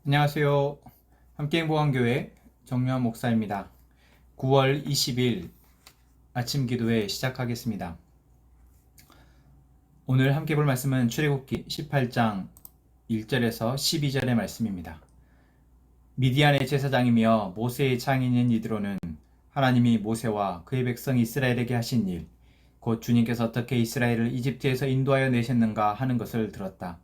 안녕하세요. 함께행복한교회 정유한 목사입니다. 9월 20일 아침 기도회 시작하겠습니다. 오늘 함께 볼 말씀은 출애굽기 18장 1절에서 12절의 말씀입니다. 미디안의 제사장이며 모세의 장인인 이드로는 하나님이 모세와 그의 백성 이스라엘에게 하신 일, 곧 주님께서 어떻게 이스라엘을 이집트에서 인도하여 내셨는가 하는 것을 들었다.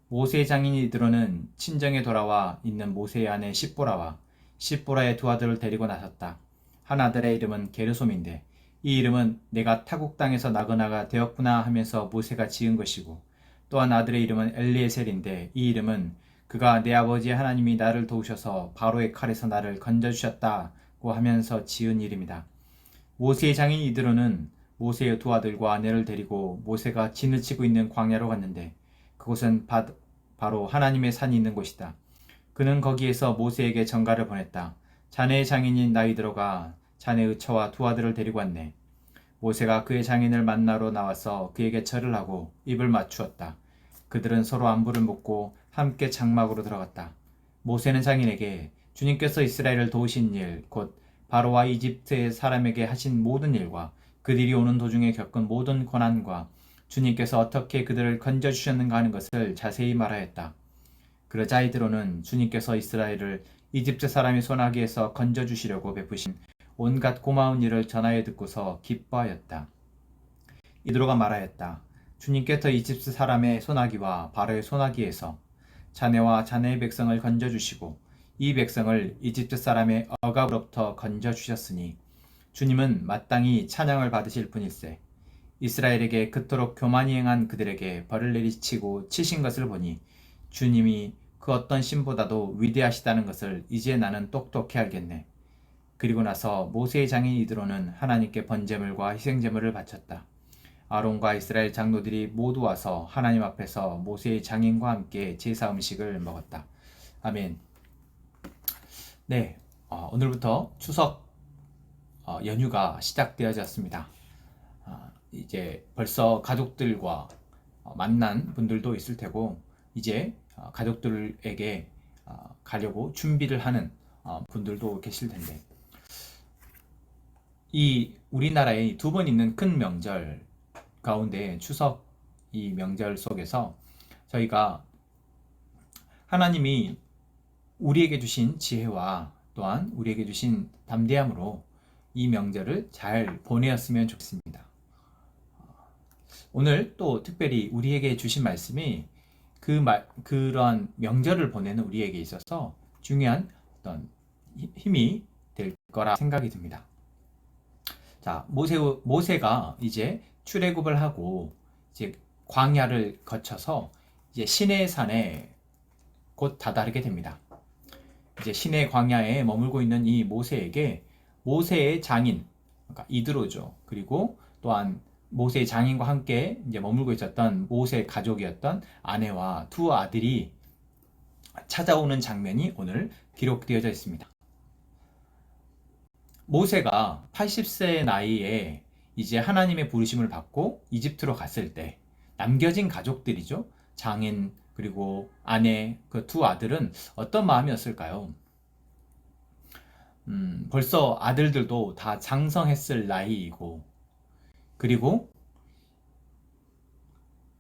모세의 장인 이드로는 친정에 돌아와 있는 모세의 아내 십보라와 십보라의 두 아들을 데리고 나섰다. 한 아들의 이름은 게르솜인데 이 이름은 내가 타국 땅에서 나그나가 되었구나 하면서 모세가 지은 것이고, 또한 아들의 이름은 엘리에셀인데 이 이름은 그가 내 아버지 하나님이 나를 도우셔서 바로의 칼에서 나를 건져주셨다고 하면서 지은 이름이다. 모세의 장인 이드로는 모세의 두 아들과 아내를 데리고 모세가 진을 치고 있는 광야로 갔는데 그곳은 바로 하나님의 산이 있는 곳이다. 그는 거기에서 모세에게 전가를 보냈다. 자네의 장인인 나이드로가 자네의 처와 두 아들을 데리고 왔네. 모세가 그의 장인을 만나러 나와서 그에게 절을 하고 입을 맞추었다. 그들은 서로 안부를 묻고 함께 장막으로 들어갔다. 모세는 장인에게 주님께서 이스라엘을 도우신 일, 곧 바로와 이집트의 사람에게 하신 모든 일과 그들이 오는 도중에 겪은 모든 고난과 주님께서 어떻게 그들을 건져주셨는가 하는 것을 자세히 말하였다. 그러자 이드로는 주님께서 이스라엘을 이집트 사람의 손아귀에서 건져주시려고 베푸신 온갖 고마운 일을 전하여 듣고서 기뻐하였다. 이드로가 말하였다. 주님께서 이집트 사람의 손아귀와 바로의 손아귀에서 자네와 자네의 백성을 건져주시고 이 백성을 이집트 사람의 억압으로부터 건져주셨으니 주님은 마땅히 찬양을 받으실 분일세. 이스라엘에게 그토록 교만히 행한 그들에게 벌을 내리치고 치신 것을 보니 주님이 그 어떤 신보다도 위대하시다는 것을 이제 나는 똑똑히 알겠네. 그리고 나서 모세의 장인 이드로는 하나님께 번제물과 희생제물을 바쳤다. 아론과 이스라엘 장로들이 모두 와서 하나님 앞에서 모세의 장인과 함께 제사 음식을 먹었다. 아멘. 네, 오늘부터 추석 연휴가 시작되어졌습니다. 이제 벌써 가족들과 만난 분들도 있을 테고, 이제 가족들에게 가려고 준비를 하는 분들도 계실 텐데, 이 우리나라에 두 번 있는 큰 명절 가운데 추석 이 명절 속에서 저희가 하나님이 우리에게 주신 지혜와 또한 우리에게 주신 담대함으로 이 명절을 잘 보내었으면 좋겠습니다. 오늘 또 특별히 우리에게 주신 말씀이 그러한 명절을 보내는 우리에게 있어서 중요한 어떤 힘이 될 거라 생각이 듭니다. 자, 모세가 이제 출애굽을 하고 이제 광야를 거쳐서 이제 시내산에 곧 다다르게 됩니다. 이제 시내 광야에 머물고 있는 이 모세에게 모세의 장인, 그러니까 이드로죠. 그리고 또한 모세의 장인과 함께 이제 머물고 있었던 모세의 가족이었던 아내와 두 아들이 찾아오는 장면이 오늘 기록되어져 있습니다. 모세가 80세의 나이에 이제 하나님의 부르심을 받고 이집트로 갔을 때 남겨진 가족들이죠. 장인 그리고 아내 그 두 아들은 어떤 마음이었을까요? 벌써 아들들도 다 장성했을 나이이고, 그리고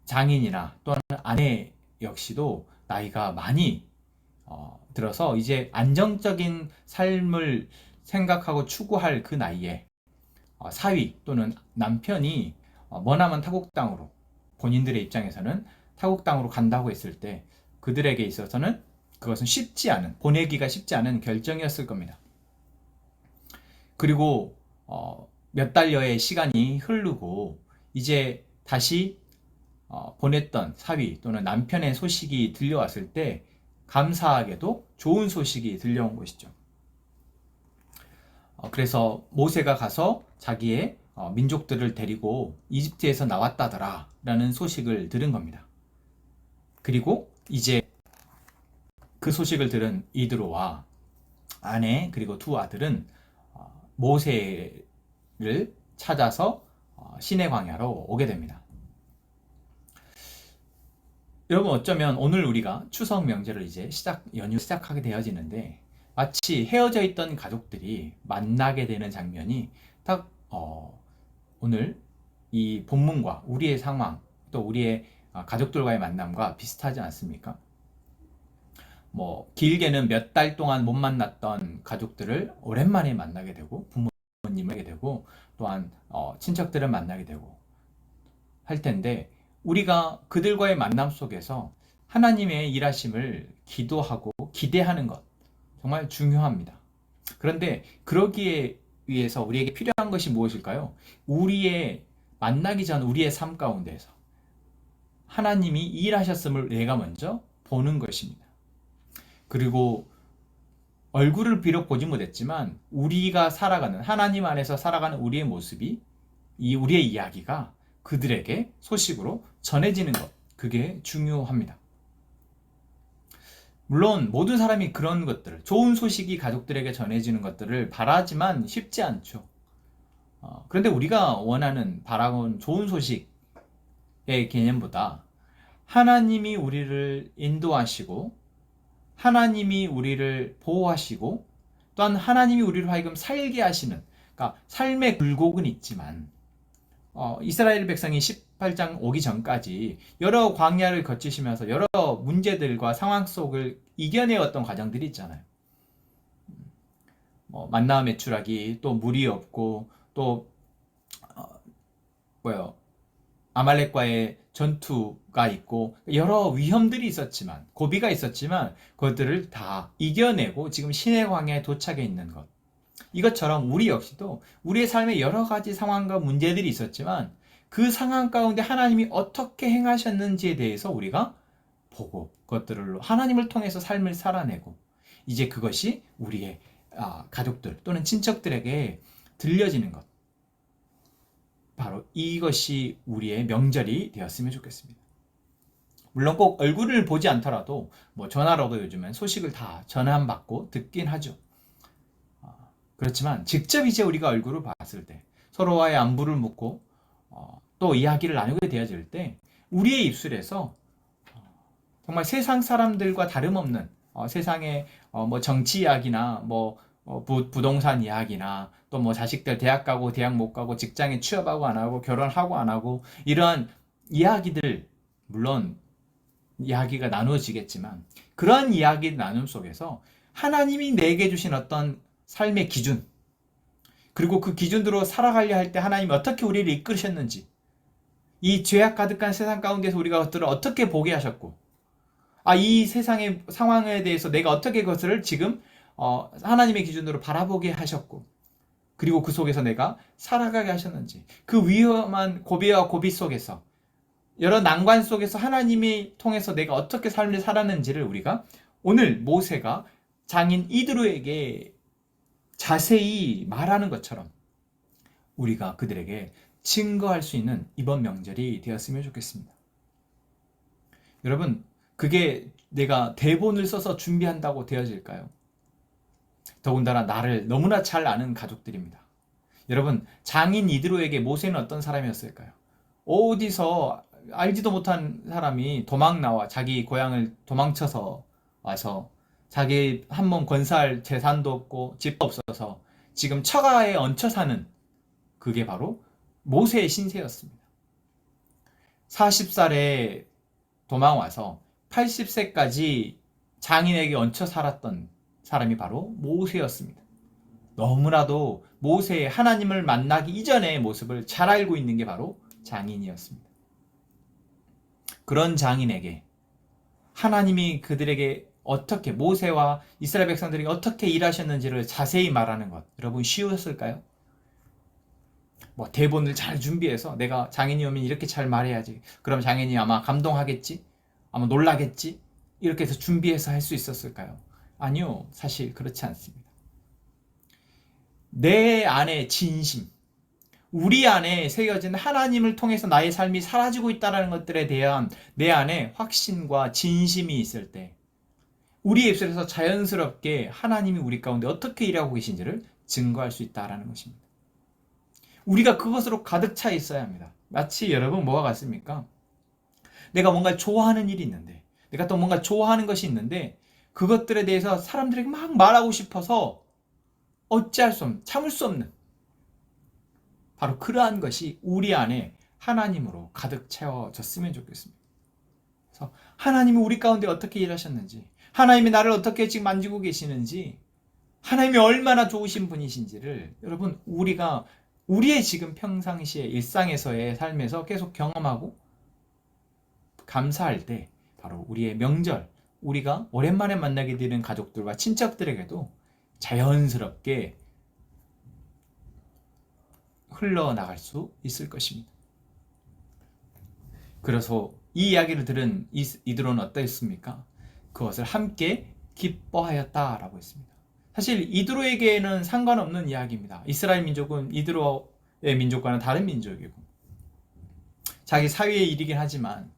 장인이나 또는 아내 역시도 나이가 많이 들어서 이제 안정적인 삶을 생각하고 추구할 그 나이에 사위 또는 남편이 머나먼 타국 땅으로, 본인들의 입장에서는 타국 땅으로 간다고 했을 때 그들에게 있어서는 그것은 보내기가 쉽지 않은 결정이었을 겁니다. 그리고 몇 달여의 시간이 흐르고 이제 다시 보냈던 사위 또는 남편의 소식이 들려왔을 때 감사하게도 좋은 소식이 들려온 것이죠. 그래서 모세가 가서 자기의 민족들을 데리고 이집트에서 나왔다더라 라는 소식을 들은 겁니다. 그리고 이제 그 소식을 들은 이드로와 아내 그리고 두 아들은 모세를 찾아서 시내 광야로 오게 됩니다. 여러분, 어쩌면 오늘 우리가 추석 명절을 이제 연휴 시작하게 되어지는데, 마치 헤어져 있던 가족들이 만나게 되는 장면이 딱 오늘 이 본문과 우리의 상황, 또 우리의 가족들과의 만남과 비슷하지 않습니까? 뭐 길게는 몇 달 동안 못 만났던 가족들을 오랜만에 만나게 되고, 부모님을 만나게 되고, 또한 친척들을 만나게 되고 할 텐데, 우리가 그들과의 만남 속에서 하나님의 일하심을 기도하고 기대하는 것, 정말 중요합니다. 그런데 그러기에 위해서 우리에게 필요한 것이 무엇일까요? 우리의 만나기 전 우리의 삶 가운데에서 하나님이 일하셨음을 내가 먼저 보는 것입니다. 그리고 얼굴을 비록 보지 못했지만 우리가 살아가는, 하나님 안에서 살아가는 우리의 모습이, 우리의 이야기가 그들에게 소식으로 전해지는 것, 그게 중요합니다. 물론 모든 사람이 그런 것들을, 좋은 소식이 가족들에게 전해지는 것들을 바라지만 쉽지 않죠. 그런데 우리가 원하는, 바라는 좋은 소식의 개념보다 하나님이 우리를 인도하시고, 하나님이 우리를 보호하시고, 또한 하나님이 우리를 하여금 살게 하시는, 그러니까 삶의 굴곡은 있지만, 이스라엘 백성이 18장 오기 전까지 여러 광야를 거치시면서 여러 문제들과 상황 속을 이겨내었던 과정들이 있잖아요. 만나 매출하기, 또 물이 없고, 또 아말렉과의 전투가 있고, 여러 위험들이 있었지만, 고비가 있었지만, 그것들을 다 이겨내고 지금 신의 광야에 도착해 있는 것. 이것처럼 우리 역시도 우리의 삶에 여러 가지 상황과 문제들이 있었지만, 그 상황 가운데 하나님이 어떻게 행하셨는지에 대해서 우리가 보고, 그것들을 하나님을 통해서 삶을 살아내고, 이제 그것이 우리의 가족들 또는 친척들에게 들려지는 것, 바로 이것이 우리의 명절이 되었으면 좋겠습니다. 물론 꼭 얼굴을 보지 않더라도 뭐 전화로도 요즘엔 소식을 다 전환받고 듣긴 하죠. 그렇지만 직접 이제 우리가 얼굴을 봤을 때, 서로와의 안부를 묻고 또 이야기를 나누게 되어질 때, 우리의 입술에서 정말 세상 사람들과 다름없는 세상의 뭐 정치 이야기나 뭐 부동산 이야기나, 또 뭐 자식들 대학 가고 대학 못 가고 직장에 취업하고 안 하고 결혼하고 안 하고, 이러한 이야기들, 물론 이야기가 나누어지겠지만, 그러한 이야기 나눔 속에서 하나님이 내게 주신 어떤 삶의 기준, 그리고 그 기준대로 살아가려 할 때 하나님이 어떻게 우리를 이끌으셨는지, 이 죄악 가득한 세상 가운데서 우리가 그것들을 어떻게 보게 하셨고, 이 세상의 상황에 대해서 내가 어떻게 그것을 지금 하나님의 기준으로 바라보게 하셨고, 그리고 그 속에서 내가 살아가게 하셨는지, 그 위험한 고비와 고비 속에서, 여러 난관 속에서 하나님이 통해서 내가 어떻게 삶을 살았는지를 우리가 오늘 모세가 장인 이드로에게 자세히 말하는 것처럼 우리가 그들에게 증거할 수 있는 이번 명절이 되었으면 좋겠습니다. 여러분, 그게 내가 대본을 써서 준비한다고 되어질까요? 더군다나 나를 너무나 잘 아는 가족들입니다. 여러분, 장인 이드로에게 모세는 어떤 사람이었을까요? 어디서 알지도 못한 사람이 도망 나와 자기 고향을 도망쳐서 와서, 자기 한 몸 건설 재산도 없고 집도 없어서 지금 처가에 얹혀 사는, 그게 바로 모세의 신세였습니다. 40살에 도망와서 80세까지 장인에게 얹혀 살았던 사람이 바로 모세였습니다. 너무나도 모세의 하나님을 만나기 이전의 모습을 잘 알고 있는 게 바로 장인이었습니다. 그런 장인에게 하나님이 그들에게 어떻게, 모세와 이스라엘 백성들에게 어떻게 일하셨는지를 자세히 말하는 것, 여러분 쉬웠을까요? 뭐 대본을 잘 준비해서 내가 장인이 오면 이렇게 잘 말해야지, 그럼 장인이 아마 감동하겠지, 아마 놀라겠지, 이렇게 해서 준비해서 할 수 있었을까요? 아니요, 사실 그렇지 않습니다. 내 안에 진심, 우리 안에 새겨진 하나님을 통해서 나의 삶이 사라지고 있다는 것들에 대한 내 안에 확신과 진심이 있을 때, 우리의 입술에서 자연스럽게 하나님이 우리 가운데 어떻게 일하고 계신지를 증거할 수 있다는 것입니다. 우리가 그것으로 가득 차 있어야 합니다. 마치 여러분 뭐와 같습니까? 내가 뭔가 좋아하는 일이 있는데, 내가 또 뭔가 좋아하는 것이 있는데, 그것들에 대해서 사람들에게 막 말하고 싶어서 어찌할 수 없는, 참을 수 없는, 바로 그러한 것이 우리 안에 하나님으로 가득 채워졌으면 좋겠습니다. 그래서 하나님이 우리 가운데 어떻게 일하셨는지, 하나님이 나를 어떻게 지금 만지고 계시는지, 하나님이 얼마나 좋으신 분이신지를 여러분 우리가 우리의 지금 평상시의 일상에서의 삶에서 계속 경험하고 감사할 때 바로 우리의 명절, 우리가 오랜만에 만나게 되는 가족들과 친척들에게도 자연스럽게 흘러나갈 수 있을 것입니다. 그래서 이 이야기를 들은 이드로는 어떠했습니까? 그것을 함께 기뻐하였다라고 했습니다. 사실 이드로에게는 상관없는 이야기입니다. 이스라엘 민족은 이드로의 민족과는 다른 민족이고 자기 사회의 일이긴 하지만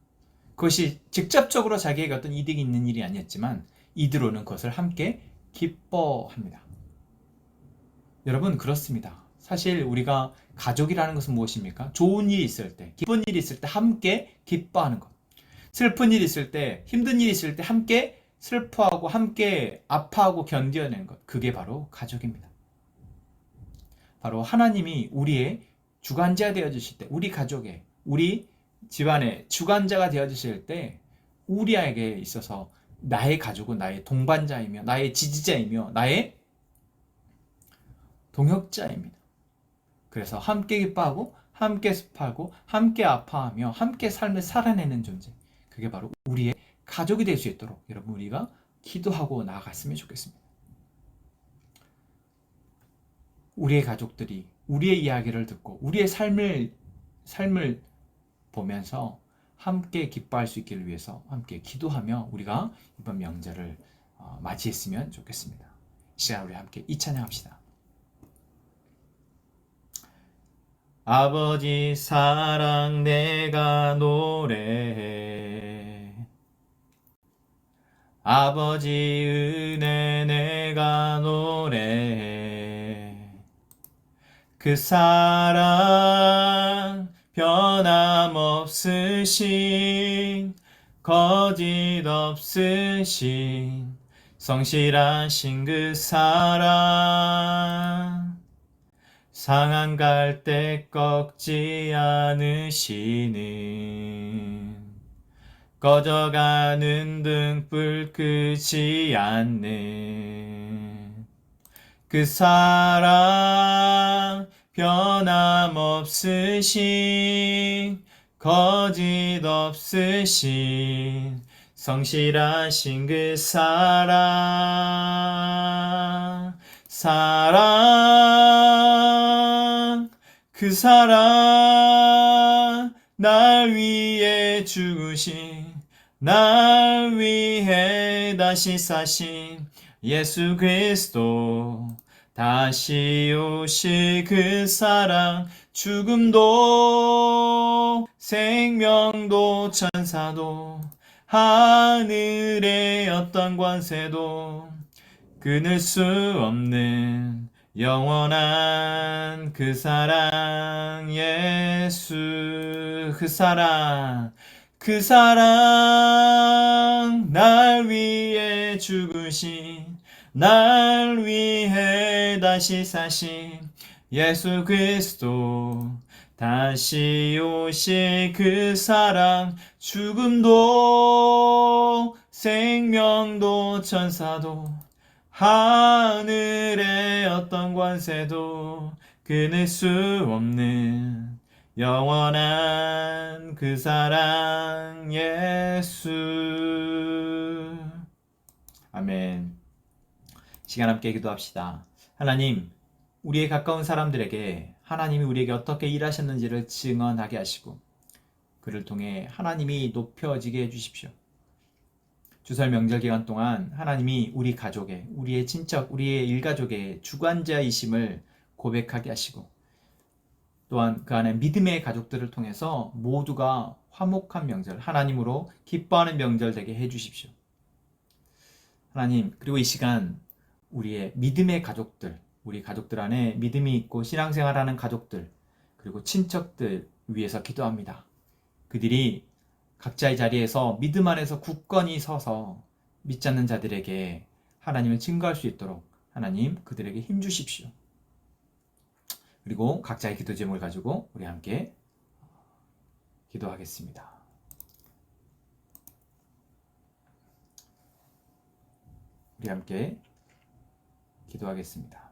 그것이 직접적으로 자기에게 어떤 이득이 있는 일이 아니었지만 이드로는 그것을 함께 기뻐합니다. 여러분 그렇습니다. 사실 우리가 가족이라는 것은 무엇입니까? 좋은 일이 있을 때, 기쁜 일이 있을 때 함께 기뻐하는 것. 슬픈 일이 있을 때, 힘든 일이 있을 때 함께 슬퍼하고 함께 아파하고 견뎌내는 것. 그게 바로 가족입니다. 바로 하나님이 우리의 주관자 되어주실 때, 우리 가족의, 우리 집안의 주관자가 되어주실 때 우리에게 있어서 나의 가족은 나의 동반자이며 나의 지지자이며 나의 동역자입니다. 그래서 함께 기뻐하고 함께 슬퍼하고 함께 아파하며 함께 삶을 살아내는 존재, 그게 바로 우리의 가족이 될 수 있도록 여러분 우리가 기도하고 나아갔으면 좋겠습니다. 우리의 가족들이 우리의 이야기를 듣고 우리의 삶을 보면서 함께 기뻐할 수 있기를 위해서 함께 기도하며 우리가 이번 명절을 맞이했으면 좋겠습니다. 이 시간 우리 함께 이 찬양합시다. 아버지 사랑 내가 노래해, 아버지 은혜 내가 노래해, 그 사랑 변함없으신 거짓 없으신 성실하신 그 사랑, 상한 갈대 꺾지 않으시는 꺼져가는 등불 끄지 않는 그 사랑 변함없으신 거짓 없으신 성실하신 그 사랑, 그 사랑 날 위해 죽으신, 날 위해 다시 사신 예수 그리스도, 다시 오실 그 사랑, 죽음도 생명도 천사도 하늘의 어떤 권세도 끊을 수 없는 영원한 그 사랑, 예수 그 사랑, 그 사랑 날 위해 죽으신, 날 위해 다시 사신 예수 그리스도, 다시 오실 그 사랑, 죽음도 생명도 천사도 하늘의 어떤 권세도 끊을 수 없는 영원한 그 사랑, 예수. 아멘. 시간 함께 기도합시다. 하나님, 우리의 가까운 사람들에게 하나님이 우리에게 어떻게 일하셨는지를 증언하게 하시고 그를 통해 하나님이 높여지게 해주십시오. 주설 명절 기간 동안 하나님이 우리 가족의, 우리의 친척, 우리의 일가족의 주관자이심을 고백하게 하시고 또한 그 안에 믿음의 가족들을 통해서 모두가 화목한 명절, 하나님으로 기뻐하는 명절 되게 해주십시오. 하나님, 그리고 이 시간 우리의 믿음의 가족들, 우리 가족들 안에 믿음이 있고 신앙생활하는 가족들, 그리고 친척들 위해서 기도합니다. 그들이 각자의 자리에서 믿음 안에서 굳건히 서서 믿지 않는 자들에게 하나님을 증거할 수 있도록 하나님 그들에게 힘 주십시오. 그리고 각자의 기도 제목을 가지고 우리 함께 기도하겠습니다. 우리 함께 기도하겠습니다.